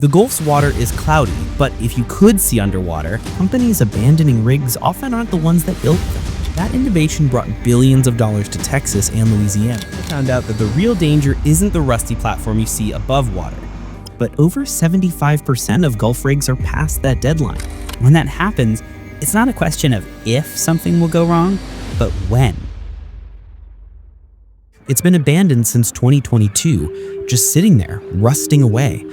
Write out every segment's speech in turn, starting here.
The Gulf's water is cloudy, but if you could see underwater, companies abandoning rigs often aren't the ones that built them. That innovation brought billions of dollars to Texas and Louisiana. I found out that the real danger isn't the rusty platform you see above water, but over 75% of Gulf rigs are past that deadline. When that happens, it's not a question of if something will go wrong, but when. It's been abandoned since 2022, just sitting there, rusting away.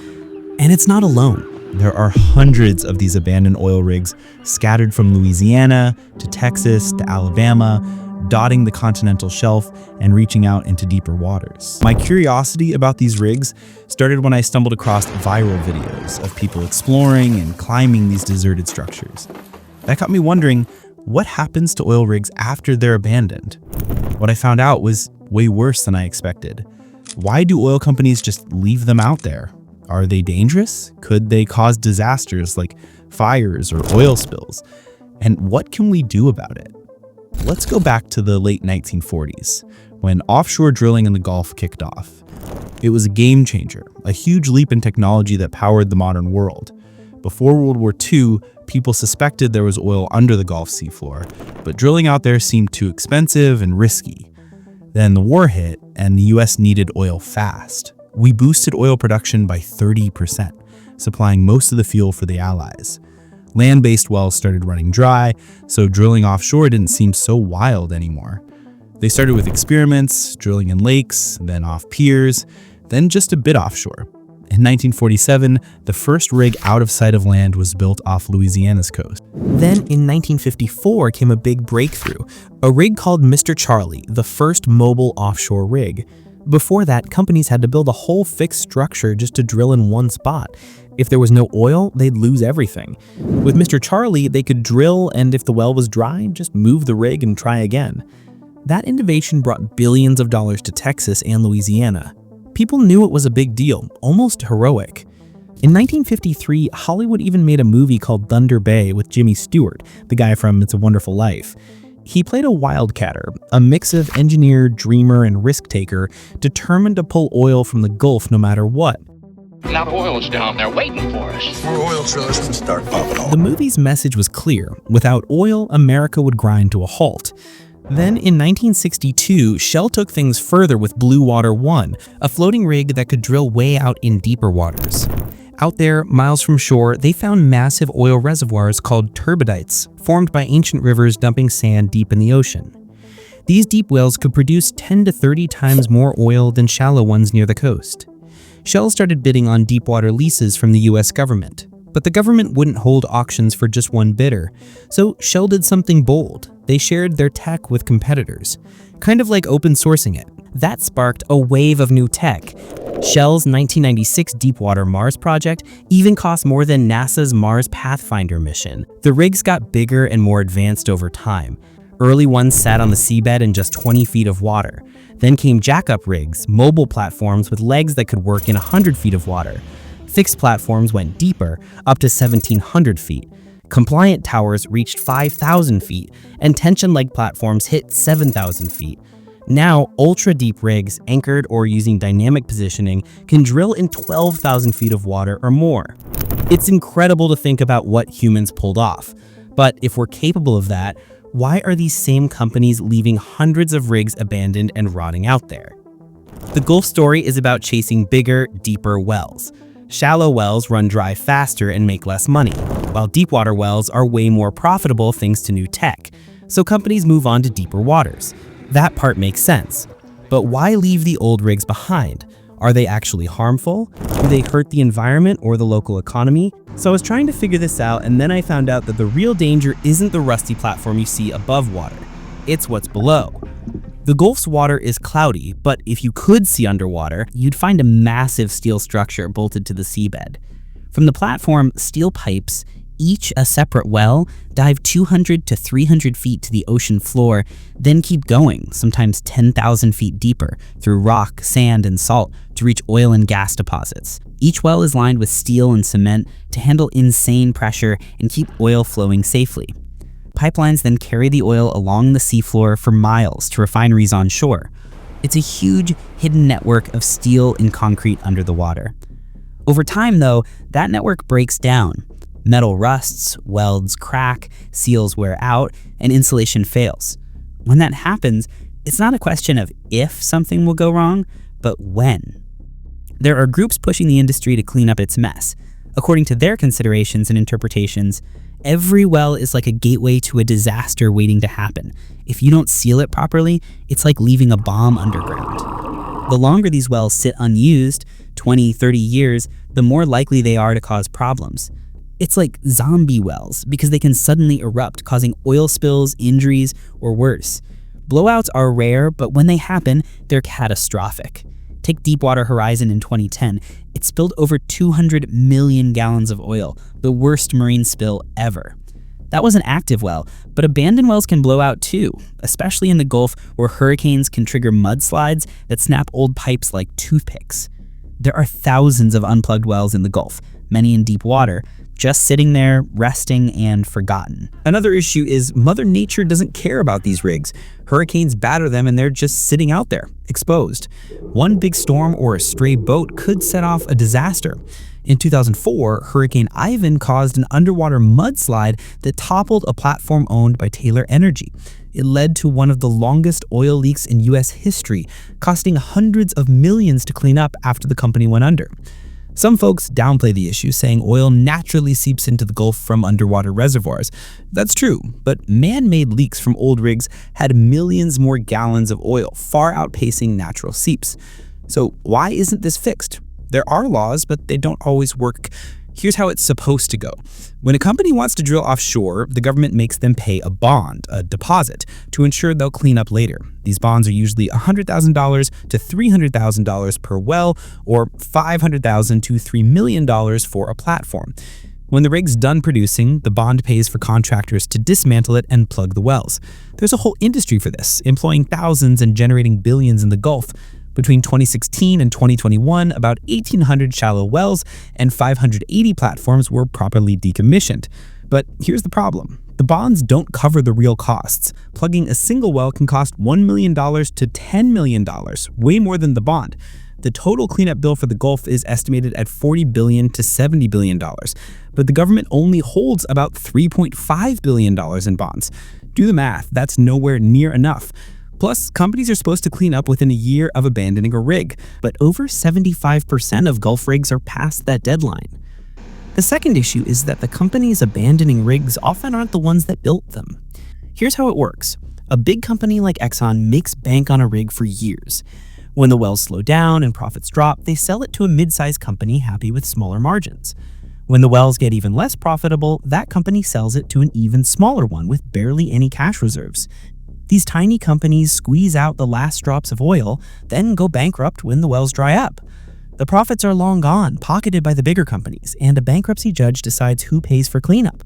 And it's not alone. There are hundreds of these abandoned oil rigs scattered from Louisiana to Texas to Alabama, dotting the continental shelf and reaching out into deeper waters. My curiosity about these rigs started when I stumbled across viral videos of people exploring and climbing these deserted structures. That got me wondering, what happens to oil rigs after they're abandoned? What I found out was way worse than I expected. Why do oil companies just leave them out there? Are they dangerous? Could they cause disasters like fires or oil spills? And what can we do about it? Let's go back to the late 1940s, when offshore drilling in the Gulf kicked off. It was a game changer, a huge leap in technology that powered the modern world. Before World War II, people suspected there was oil under the Gulf seafloor, but drilling out there seemed too expensive and risky. Then the war hit, and the US needed oil fast. We boosted oil production by 30%, supplying most of the fuel for the Allies. Land-based wells started running dry, so drilling offshore didn't seem so wild anymore. They started with experiments, drilling in lakes, then off piers, then just a bit offshore. In 1947, the first rig out of sight of land was built off Louisiana's coast. Then in 1954 came a big breakthrough, a rig called Mr. Charlie, the first mobile offshore rig. Before that, companies had to build a whole fixed structure just to drill in one spot. If there was no oil, they'd lose everything. With Mr. Charlie, they could drill, and if the well was dry, just move the rig and try again. That innovation brought billions of dollars to Texas and Louisiana. People knew it was a big deal, almost heroic. In 1953, Hollywood even made a movie called Thunder Bay with Jimmy Stewart, the guy from It's a Wonderful Life. He played a wildcatter, a mix of engineer, dreamer, and risk-taker, determined to pull oil from the Gulf no matter what. Now the oil is down there waiting for us. More oil trailers can start popping off. The movie's message was clear. Without oil, America would grind to a halt. Then in 1962, Shell took things further with Blue Water 1, a floating rig that could drill way out in deeper waters. Out there, miles from shore, they found massive oil reservoirs called turbidites, formed by ancient rivers dumping sand deep in the ocean. These deep wells could produce 10 to 30 times more oil than shallow ones near the coast. Shell started bidding on deepwater leases from the US government, but the government wouldn't hold auctions for just one bidder, so Shell did something bold. They shared their tech with competitors, kind of like open sourcing it. That sparked a wave of new tech. Shell's 1996 Deepwater Mars project even cost more than NASA's Mars Pathfinder mission. The rigs got bigger and more advanced over time. Early ones sat on the seabed in just 20 feet of water. Then came jackup rigs, mobile platforms with legs that could work in 100 feet of water. Fixed platforms went deeper, up to 1,700 feet. Compliant towers reached 5,000 feet, and tension leg platforms hit 7,000 feet. Now, ultra-deep rigs, anchored or using dynamic positioning, can drill in 12,000 feet of water or more. It's incredible to think about what humans pulled off. But if we're capable of that, why are these same companies leaving hundreds of rigs abandoned and rotting out there? The Gulf story is about chasing bigger, deeper wells. Shallow wells run dry faster and make less money, while deepwater wells are way more profitable thanks to new tech. So companies move on to deeper waters. That part makes sense. But why leave the old rigs behind? Are they actually harmful? Do they hurt the environment or the local economy? So I was trying to figure this out, and then I found out that the real danger isn't the rusty platform you see above water. It's what's below. The Gulf's water is cloudy, but if you could see underwater, you'd find a massive steel structure bolted to the seabed. From the platform, steel pipes, each a separate well, dive 200 to 300 feet to the ocean floor, then keep going, sometimes 10,000 feet deeper, through rock, sand, and salt to reach oil and gas deposits. Each well is lined with steel and cement to handle insane pressure and keep oil flowing safely. Pipelines then carry the oil along the seafloor for miles to refineries on shore. It's a huge, hidden network of steel and concrete under the water. Over time, though, that network breaks down. Metal rusts, welds crack, seals wear out, and insulation fails. When that happens, it's not a question of if something will go wrong, but when. There are groups pushing the industry to clean up its mess. According to their considerations and interpretations, every well is like a gateway to a disaster waiting to happen. If you don't seal it properly, it's like leaving a bomb underground. The longer these wells sit unused, 20, 30 years, the more likely they are to cause problems. It's like zombie wells because they can suddenly erupt, causing oil spills, injuries, or worse. Blowouts are rare, but when they happen, they're catastrophic. Take Deepwater Horizon in 2010. It spilled over 200 million gallons of oil, the worst marine spill ever. That was an active well, but abandoned wells can blow out too, especially in the Gulf where hurricanes can trigger mudslides that snap old pipes like toothpicks. There are thousands of unplugged wells in the Gulf, many in deep water, just sitting there, resting, and forgotten. Another issue is Mother Nature doesn't care about these rigs. Hurricanes batter them and they're just sitting out there, exposed. One big storm or a stray boat could set off a disaster. In 2004, Hurricane Ivan caused an underwater mudslide that toppled a platform owned by Taylor Energy. It led to one of the longest oil leaks in U.S. history, costing hundreds of millions to clean up after the company went under. Some folks downplay the issue, saying oil naturally seeps into the Gulf from underwater reservoirs. That's true, but man-made leaks from old rigs had millions more gallons of oil, far outpacing natural seeps. So why isn't this fixed? There are laws, but they don't always work. Here's how it's supposed to go. When a company wants to drill offshore, the government makes them pay a bond, a deposit, to ensure they'll clean up later. These bonds are usually $100,000 to $300,000 per well, or $500,000 to $3 million for a platform. When the rig's done producing, the bond pays for contractors to dismantle it and plug the wells. There's a whole industry for this, employing thousands and generating billions in the Gulf. Between 2016 and 2021, about 1,800 shallow wells and 580 platforms were properly decommissioned. But here's the problem. The bonds don't cover the real costs. Plugging a single well can cost $1 million to $10 million, way more than the bond. The total cleanup bill for the Gulf is estimated at $40 billion to $70 billion, but the government only holds about $3.5 billion in bonds. Do the math, that's nowhere near enough. Plus, companies are supposed to clean up within a year of abandoning a rig, but over 75% of Gulf rigs are past that deadline. The second issue is that the companies abandoning rigs often aren't the ones that built them. Here's how it works. A big company like Exxon makes bank on a rig for years. When the wells slow down and profits drop, they sell it to a mid-sized company happy with smaller margins. When the wells get even less profitable, that company sells it to an even smaller one with barely any cash reserves. These tiny companies squeeze out the last drops of oil, then go bankrupt when the wells dry up. The profits are long gone, pocketed by the bigger companies, and a bankruptcy judge decides who pays for cleanup.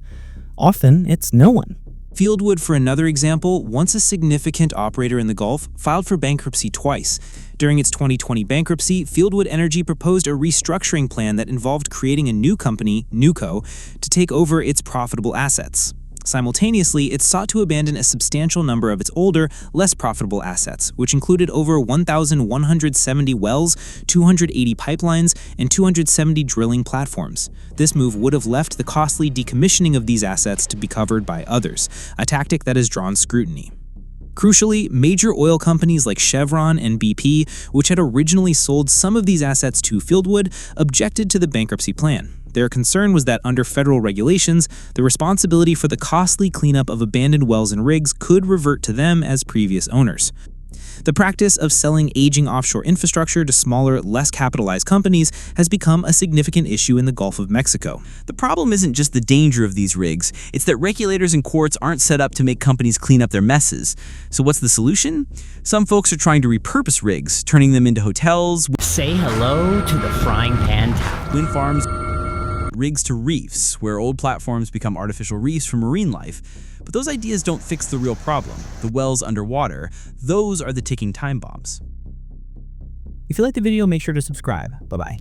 Often, it's no one. Fieldwood, for another example, once a significant operator in the Gulf, filed for bankruptcy twice. During its 2020 bankruptcy, Fieldwood Energy proposed a restructuring plan that involved creating a new company, Newco, to take over its profitable assets. Simultaneously, it sought to abandon a substantial number of its older, less profitable assets, which included over 1,170 wells, 280 pipelines, and 270 drilling platforms. This move would have left the costly decommissioning of these assets to be covered by others, a tactic that has drawn scrutiny. Crucially, major oil companies like Chevron and BP, which had originally sold some of these assets to Fieldwood, objected to the bankruptcy plan. Their concern was that under federal regulations, the responsibility for the costly cleanup of abandoned wells and rigs could revert to them as previous owners. The practice of selling aging offshore infrastructure to smaller, less capitalized companies has become a significant issue in the Gulf of Mexico. The problem isn't just the danger of these rigs, it's that regulators and courts aren't set up to make companies clean up their messes. So what's the solution? Some folks are trying to repurpose rigs, turning them into hotels, Say hello to the frying pan towel. wind farms, rigs to reefs, where old platforms become artificial reefs for marine life. But those ideas don't fix the real problem, the wells underwater. Those are the ticking time bombs. If you liked the video, make sure to subscribe. Bye-bye.